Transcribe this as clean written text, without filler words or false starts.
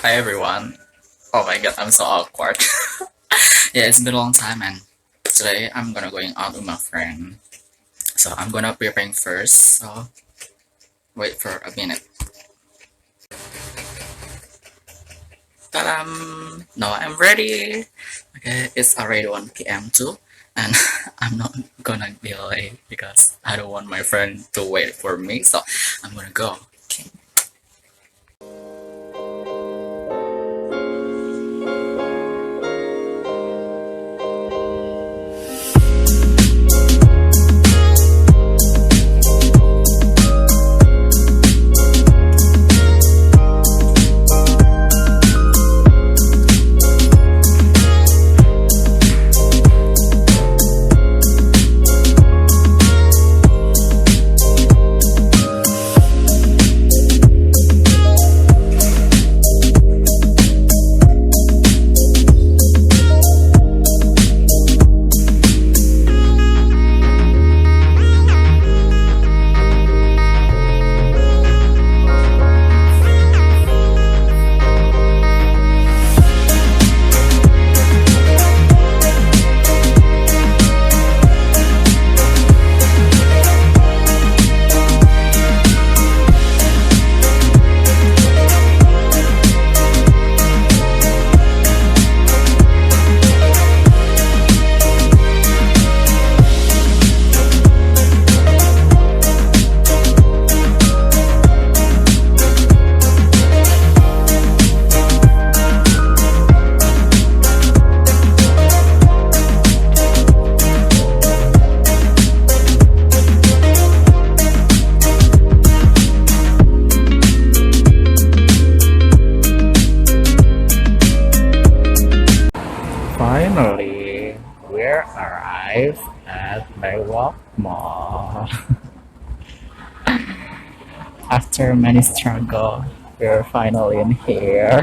Hi everyone. Oh my god, I'm so awkward. Yeah, it's been a long time and today I'm gonna going out with my friend. So I'm gonna preparing first. So wait for a minute. Ta-dam! Now I'm ready. Okay, it's already 1 p.m. too, and I'm not gonna be late because I don't want my friend to wait for me. So I'm gonna go. Okay. Finally, we arrived at Baywalk Mall. After many struggle, we're finally in here.